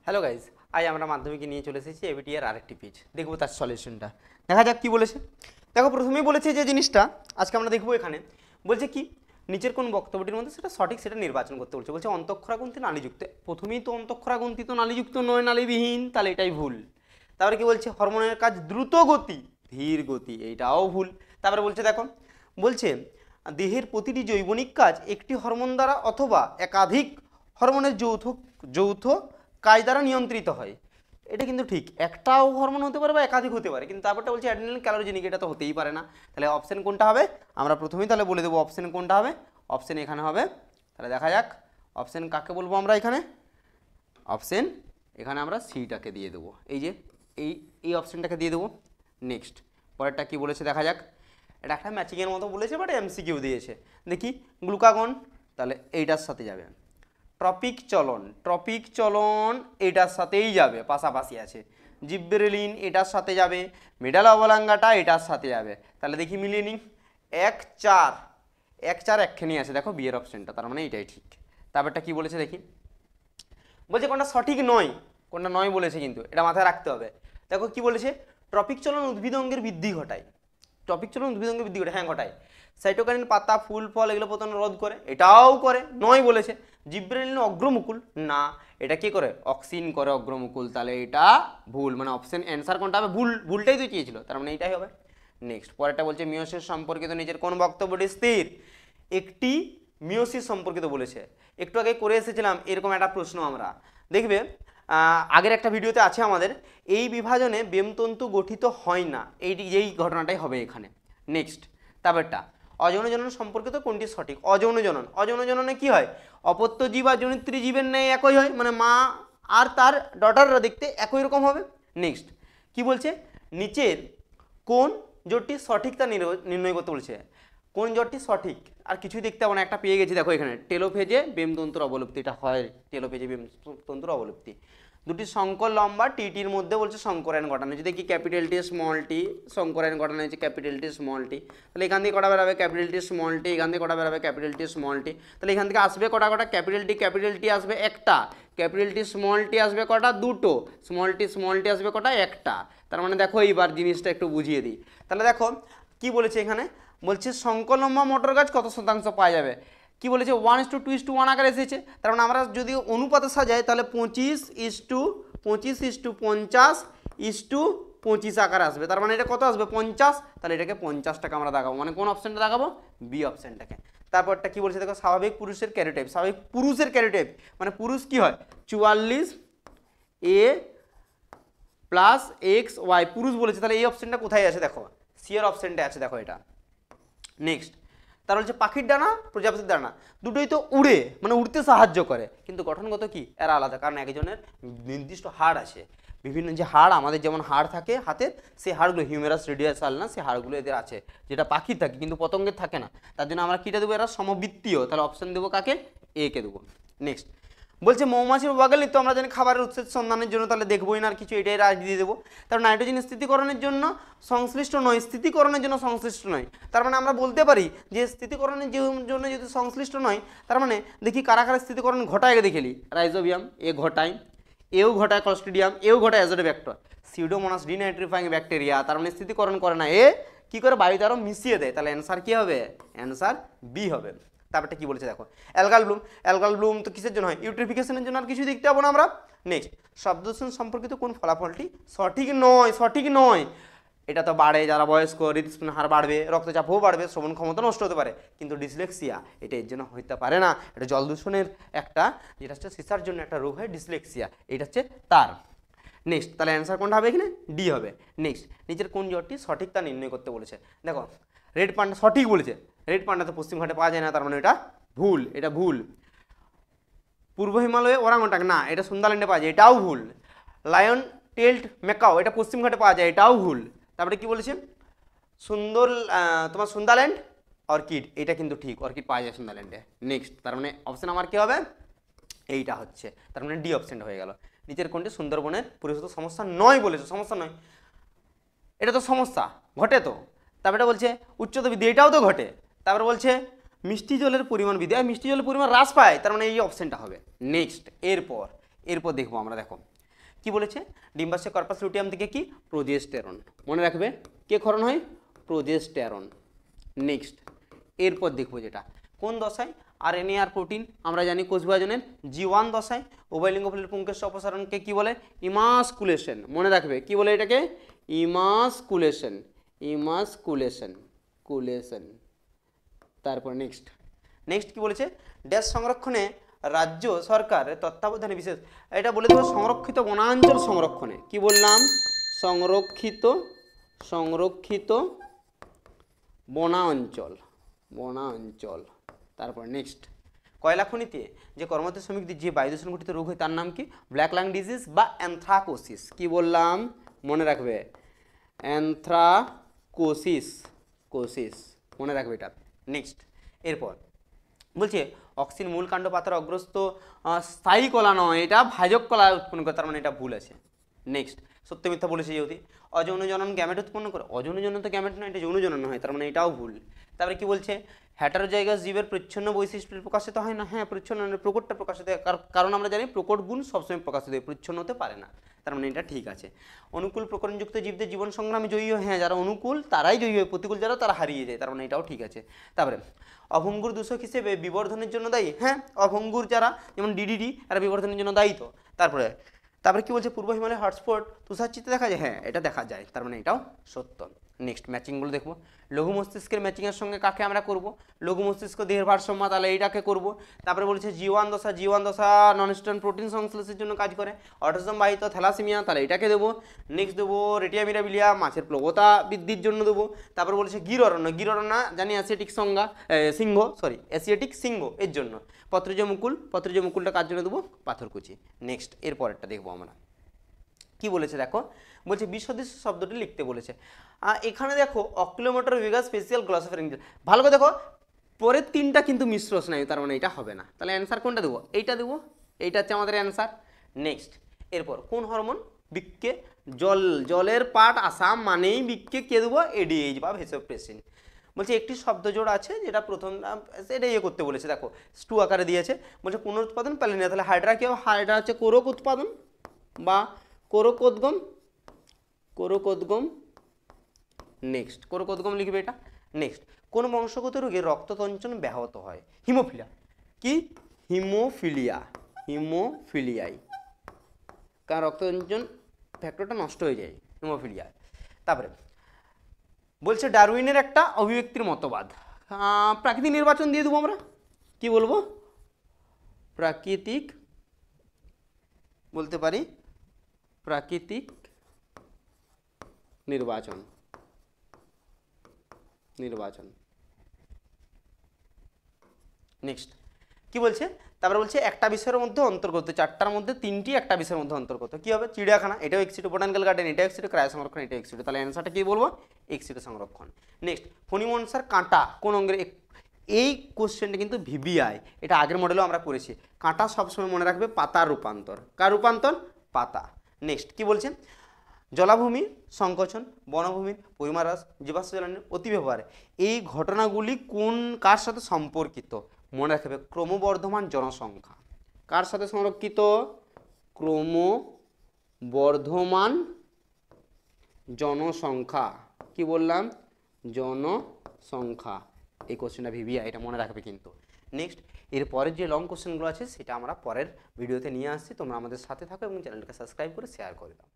Hello guys, আজ আমরা মাধ্যমিকে নিয়ে চলে এসেছি এবিটি এর আরেকটি পেজ, দেখবো তার সলিউশনটা। দেখা যাক কি বলেছে। দেখো, প্রথমেই বলেছে যে জিনিসটা আজকে আমরা দেখবো এখানে। বলছে কি, নিচের কোন বক্তব্যটির মধ্যে সেটা সঠিক সেটা নির্বাচন করতে বলছে। বলছে অন্তঃক্ষরা গ্রন্থি নালীযুক্ত। প্রথমেই তো অন্তঃক্ষরা গ্রন্থি তো নালীযুক্ত নয়, নালীবিহীন, তাহলে এটাই ভুল। তারপরে কি বলছে, হরমোনের কাজ দ্রুত গতি ধীর গতি, এইটাও ভুল। তারপরে বলছে দেখো, বলছে দেহের প্রতিটি জৈবনিক কাজ একটি হরমোন দ্বারা অথবা একাধিক হরমোনের যৌথ যৌথ কাজ দ্বারা নিয়ন্ত্রিত হয়। এটা কিন্তু ঠিক, একটাও হরমোন হতে পারে বা একাধিক হতে পারে, কিন্তু তারপরটা বলছে অ্যাড্রিনালিন ক্যালোরিজেনিক, এটা তো হতেই পারে না। তাহলে অপশন কোনটা হবে? আমরা প্রথমেই তাহলে বলে দেবো অপশন কোনটা হবে। অপশন এখানে হবে। তাহলে দেখা যাক অপশন কাকে বলবো আমরা এখানে। অপশন এখানে আমরা সিটাকে দিয়ে দেবো, এই যে এই এই অপশনটাকে দিয়ে দেবো। নেক্সট পরেরটা কি বলেছে দেখা যাক। এটা একটা ম্যাচিংয়ের মতো বলেছে, বাট এমসিকিউ দিয়েছে। দেখি, গ্লুকাগন তাহলে এইটার সাথে যাবে। ট্রপিক চলন এটার সাথেই যাবে, পাশাপাশি আছে। জিব্বেরেলিন এটার সাথে যাবে, মেডাল অবলাঙ্গাটা এটার সাথে যাবে। তাহলে দেখি মিলিয়ে নিই। 1-4 একখানি আছে, দেখো বিয়ের অপশনটা, তার মানে এটাই ঠিক। তারপরটা কি বলেছে দেখি। বলছে কোনটা সঠিক নয়, কোনটা নয় বলেছে, কিন্তু এটা মাথায় রাখতে হবে। দেখো কি বলেছে, ট্রপিক চলন উদ্ভিদ অঙ্গের বৃদ্ধি ঘটায়। টপিক চলন উদ্ভিদ অঙ্গের বৃদ্ধি ঘটায়, হ্যাঁ ঘটায়। সাইটোকাইনিন পাতা ফুল ফল এগুলো পতন রোধ করে, এটাও করে, নয় বলেছে। জিব্রেলিন অগ্রমুকুল, না, এটা কি করে? অক্সিন করে অগ্রমুকুল, তাহলে এটা ভুল। মানে অপশন অ্যান্সার কোনটা হবে? ভুল, ভুলটাই তো চেয়েছিল, তার মানে এইটাই হবে। নেক্সট পরেরটা বলছে মিওসিস সম্পর্কিত নিচের কোন বক্তব্যটি স্থির? একটি মিওসিস সম্পর্কিত বলেছে। একটু আগে করে এসেছিলাম এরকম একটা প্রশ্ন আমরা, দেখবে আগের একটা ভিডিওতে আছে আমাদের। এই বিভাজনে বেমতন্তু গঠিত হয় না, এই ঘটনাটাই হবে এখানে। নেক্সট তারপরটা, অযৌন জনন সম্পর্কিত কোনটি সঠিক? অযৌন জননে কি হয়? অপত্য জীব আর জনিত্রী জীবের ন্যায় একই হয়, মানে মা আর তার ডটাররা দেখতে একই রকম হবে। নেক্সট কি বলছে, নিচের কোন জোটটি সঠিক তা নির্ণয় করতে বলছে। কোন জোটটি সঠিক? আর কিছুই দেখতে পাবো না, একটা পেয়ে গেছি দেখো এখানে, টেলোফেজে বেমতন্তুর অবলুপ্তি। এটা হয় টেলোফেজে বেমতন্তুর অবলুপ্তি। দুটি সংকর লম্বা টিটির মধ্যে বলছে সংকরায়ন ঘটানো হয়েছে। দেখি ক্যাপিটাল টি স্মল টি, সংকরায়ন ঘটানো হয়েছে ক্যাপিটাল টি স্মল টি। তাহলে এখান থেকে কটা বেরোবে? Capital T small tea. এখান থেকে কটা বেরোবে? Capital T small tea. তাহলে এখান থেকে আসবে কটা কটা? ক্যাপিটাল টি আসবে একটা, ক্যাপিটাল টি স্মল টি আসবে কটা? দুটো, স্মল টি আসবে কটা? একটা। তার মানে দেখো এইবার জিনিসটা একটু বুঝিয়ে দিই। তাহলে দেখো কি বলেছে এখানে, বলছে সংকর লম্বা মোটর গাছ কত শতাংশ পাওয়া যাবে। কি বলেছে? 1:2:1 আকারে এসেছে। তার মানে আমরা যদি অনুপাতে সাজাই তাহলে 25:50:50 আকারে আসবে। তার মানে এটা কত আসবে? 50। তাহলে এটাকে 50টাকে আমরা দেখাবো, মানে কোন অপশনটা দেখাবো? বি অপশনটাকে। তারপরটা কি বলছে দেখো, স্বাভাবিক পুরুষের ক্যারিওটাইপ। স্বাভাবিক পুরুষের ক্যারিওটাইপ মানে পুরুষ কি হয়? 44A+XY পুরুষ বলেছে। তাহলে এই অপশনটা কোথায় আছে দেখো, সি এর অপশনটা আছে, দেখো এটা। নেক্সট তার হচ্ছে পাখির ডানা, প্রজাপতির ডানা, দুটোই তো উড়ে, মানে উড়তে সাহায্য করে, কিন্তু গঠনগত কি এরা আলাদা, কারণ একজনের নির্দিষ্ট হাড় আছে। বিভিন্ন যে হাড় আমাদের যেমন হাড় থাকে হাতের, সেই হাড়গুলো হিউমেরাস রেডিয়াস আলনা, সেই হাড়গুলো এদের আছে, যেটা পাখির থাকে কিন্তু পতঙ্গের থাকে না। তার জন্য আমরা কীটা দেবো? এরা সমবৃত্তীয়। তাহলে অপশন দেবো কাকে? এ কে দেবো। নেক্সট বলছে মৌমাছির বাগালে তো আমরা জানি খাবারের উৎসের সন্ধানের জন্য, তাহলে দেখবোই না আর কিছু, এটাই রাজ দিয়ে দেবো। তারপর নাইট্রোজেন স্থিতিকরণের জন্য সংশ্লিষ্ট নয়, স্থিতিকরণের জন্য সংশ্লিষ্ট নয়। তার মানে আমরা বলতে পারি যে স্থিতিকরণের জন্য যদি সংশ্লিষ্ট নয়, তার মানে দেখি কারা কারা স্থিতিকরণ ঘটায় আগে দেখেলি। রাইজোবিয়াম এ ঘটায়, এও ঘটায় ক্লস্ট্রিডিয়াম, এও ঘটায় অ্যাজোডোব্যাক্টর। সিউডোমোনাস ডিনাইট্রিফাইং ব্যাকটেরিয়া, তার মানে স্থিতিকরণ করে না, এ কি করে? বায়ুতে আরও মিশিয়ে দেয়। তাহলে অ্যান্সার কী হবে? অ্যান্সার বি হবে। তারপরটা কি বলেছে দেখো, অ্যালগাল ব্লুম তো কিসের জন্য হয়? ইউট্রিফিকেশনের জন্য। আর কিছু দেখতে পাবো না আমরা। নেক্সট শব্দদূষণ সম্পর্কিত কোন ফলাফলটি সঠিক নয়? এটা তো বাড়ে, যারা বয়স্ক হৃদস্পন্দনের হার বাড়বে, রক্তচাপও বাড়বে, শ্রবণ ক্ষমতা নষ্ট হতে পারে, কিন্তু ডিসলেক্সিয়া এটা এর জন্য হইতে পারে না। এটা জল দূষণের একটা, যেটা হচ্ছে সিসার জন্য একটা রোগ হয় ডিসলেক্সিয়া, এটা হচ্ছে তার। নেক্সট তাহলে অ্যান্সার কোনটা হবে এখানে? ডি হবে। নেক্সট নিচের কোন জ্বরটি সঠিক তা নির্ণয় করতে বলেছে। দেখো রেড পান্ডা সঠিক বলেছে, রেড পান্ডা তো পশ্চিমঘাটে পাওয়া যায় না, তার মানে এটা ভুল, এটা ভুল। পূর্ব হিমালয়ে ওরাংওটাং, না, এটা সুন্দারল্যান্ডে পাওয়া যায়, এটাও ভুল। লায়ন টেল্ড ম্যাকাও এটা পশ্চিমঘাটে পাওয়া যায়, এটাও ভুল। তারপরে কি বলেছে? তোমার সুন্দারল্যান্ড অর্কিড, এটা কিন্তু ঠিক, অর্কিড পাওয়া যায় সুন্দারল্যান্ডে। নেক্সট তার মানে অপশন আমার কি হবে? এইটা হচ্ছে, তার মানে ডি অপশনটা হয়ে গেল। নিচের কোনটি সুন্দরবনের পরিবেশগত সমস্যা নয় বলেছে? সমস্যা নয়, এটা তো সমস্যা ঘটে তো। তারপরে বলছে উচ্চতা বৃদ্ধি, এটাও তো ঘটে। তারপরে বলছে মিষ্টি জলের পরিমাণ বৃদ্ধি, আর মিষ্টি জলের পরিমাণ হ্রাস পায়, তার মানে এই অপশনটা হবে। নেক্সট এরপর দেখবো আমরা, দেখো কি বলেছে, ডিম্বাশয় কর্পাস লুটিয়াম থেকে কি, প্রোজেস্টেরন। মনে রাখবে কে ক্ষরণ হয়, প্রোজেস্টেরন। নেক্সট এরপর দেখবো যেটা কোন দশায়, আরএনএ আর প্রোটিন আমরা জানি কোষ বিভাজনের G1 দশায় উভয়লিঙ্গ ফুলের পুংকেশ অপসারণকে কি বলে, ইমাসকুলেশন। মনে রাখবে কি বলে এটাকে, ইমাসকুলেশন, ইমাসকুলেশন, কুলেশন। তারপর নেক্সট কি বলেছে, ড্যাশ সংরক্ষণে রাজ্য সরকারের তত্ত্বাবধানে বিশেষ, এটা বলে দেবো সংরক্ষিত বনাঞ্চল সংরক্ষণে, কি বললাম, সংরক্ষিত বনাঞ্চল, বনাঞ্চল। তারপর নেক্সট কয়লা খনিতে যে কর্মরত শ্রমিকদের যে বায়ু দূষণ ঘটিত রোগ হয় তার নাম কি, ব্ল্যাক লাং ডিজিজ বা অ্যানথ্রাকোসিস। কি বললাম, মনে রাখবে অ্যানথ্রাকোসিস, মনে রাখবে এটা। নেক্সট এরপর বলছে অক্সিন মূল কাণ্ড পাতার অগ্রস্ত স্থায়ী কলা নয়, এটা ভাজক কলা উৎপন্ন করে, তার মানে এটা ভুল আছে। নেক্সট সত্য মিথ্যা বলেছে যেহেতু, অযৌন জনন গ্যামেট উৎপন্ন করে, অযৌন জনন তো গ্যামেট নয়, এটা যৌন জনন হয়, তার মানে এটাও ভুল। তারপরে কি বলছে, হেটারোজাইগাস জীবের প্রচ্ছন্ন বৈশিষ্ট্য প্রকাশিত হয় না, হ্যাঁ প্রচ্ছন্ন প্রকটটা প্রকাশিত হয়, কারণ আমরা জানি প্রকট গুণ সবসময় প্রকাশিত হয়, প্রচ্ছন্ন হতে পারে না, তার মানে এটা ঠিক আছে। অনুকূল প্রকরণযুক্ত জীবদের জীবন সংগ্রামে জয়ী হয়, হ্যাঁ যারা অনুকূল তারাই জয়ী হয়, প্রতিকূল যারা তারা হারিয়ে যায়, তার মানে এটাও ঠিক আছে। তারপরে অভঙ্গুর দূষক হিসেবে বিবর্ধনের জন্য দায়ী, হ্যাঁ অভঙ্গুর যারা যেমন ডিডিডি এরা বিবর্ধনের জন্য দায়ী তো। তারপরে কি বলছে, পূর্ব হিমালয় হটস্পট তুষারচিত্তে দেখা যায়, হ্যাঁ এটা দেখা যায়, তার মানে এটাও সত্য। নেক্সট ম্যাচিংগুলো দেখবো, লঘু মস্তিষ্কের ম্যাচিংয়ের সঙ্গে কাকে আমরা করব, লঘু মস্তিষ্ক দেহের ভারসাম্য, তাহলে এইটাকে করব। তারপরে বলেছে G1 দশা নন স্টেরন প্রোটিন সংশ্লেষের জন্য কাজ করে, অটিজম বাহিত থ্যালাসেমিয়া, তাহলে এটাকে দেবো। নেক্সট দেবো রেটিয়া মিরাবিলিয়া, মাছের প্লবতা বৃদ্ধির জন্য দেবো। তারপরে বলেছে গিররণ্য জানি অ্যাসিয়েটিক সিংহ এর জন্য। পত্রজ মুকুলটা কার জন্য দেবো, পাথরকুচি। নেক্সট এর পরেরটা দেখবো আমরা কি বলেছে, দেখো বলছে বিসদৃশ্য শব্দটি লিখতে বলেছে। এখানে দেখো অক্লোমোটর ভিগাস স্পেশাল গ্লসোফারিঞ্জিয়াল, ভালো করে দেখো পরের তিনটা কিন্তু মিশ্র স্নায়ু, তার মানে এটা হবে না, তাহলে অ্যান্সার কোনটা দেবো, এইটা দেবো, এইটা হচ্ছে আমাদের অ্যান্সার। নেক্সট এরপর কোন হরমোন বৃক্কে, জলের পাট আসা মানেই বৃক্কে কে দেবো, এডিএইচ বা ভেসোপ্রেসিন। বলছে একটি শব্দ জোড় আছে যেটা প্রথম এটা করতে বলেছে, দেখো স্টু আকারে দিয়েছে, বলছে পুনরুৎপাদন প্যালিনিয়া, তাহলে হাইড্রা কেউ, হাইড্রা হচ্ছে কোরক উৎপাদন বা কোরকোদ্গম। নেক্সট কোরকোদ্গম লিখবে এটা। নেক্সট কোন বংশগত রোগে রক্ততঞ্চন ব্যাহত হয়, হিমোফিলিয়া, কি হিমোফিলিয়াই, কারণ রক্ততঞ্চন ফ্যাক্টরটা নষ্ট হয়ে যায় হিমোফিলিয়া। তারপরে বলছে ডারউইনের একটা অভিব্যক্তির মতবাদ, প্রাকৃতিক নির্বাচন দিয়ে দেবো আমরা, কি বলবো, প্রাকৃতিক বলতে পারি, প্রাকৃতিক নির্বাচন। নেক্সট কি বলছে, তারপরে বলছে একটা বিষয়ের মধ্যে অন্তর্গত, চারটার মধ্যে তিনটি একটা বিষয়ের মধ্যে অন্তর্গত, কি হবে, চিড়িয়াখানা এটাও এক্সিটো, বোটানিক্যাল গার্ডেন এটাও এক্সিটো, ক্রায় সংরক্ষণ এটাও এক্সিটো, তাহলে অ্যান্সারটা কি বলবো, এক্সিটো সংরক্ষণ। নেক্সট ফণিমনসার কাঁটা কোন অঙ্গের, এই কোশ্চেনটা কিন্তু ভিবিআই, এটা আগের মডেলেও আমরা করেছি। কাঁটা সবসময় মনে রাখবে পাতার রূপান্তর, কার রূপান্তর, পাতা। নেক্সট কি বলছে, জলাভূমির সংকোচন, বনভূমির পরিমারাস, জীবাশ্ম জ্বালানির অতিব্যবহার, এই ঘটনাগুলি কার সাথে সম্পর্কিত, মনে রাখবে ক্রমবর্ধমান জনসংখ্যা, কার সাথে সংরক্ষিত, ক্রমবর্ধমান জনসংখ্যা, কি বললাম, জনসংখ্যা। এই কোশ্চেনটা ভিভিআই, এটা মনে রাখবে কিন্তু। নেক্সট এর পরের যে লং কোশ্চেনগুলো আছে সেটা আমরা পরের ভিডিওতে নিয়ে আসছি, তোমরা আমাদের সাথে থাকো এবং চ্যানেলটাকে সাবস্ক্রাইব করে শেয়ার করে দাও।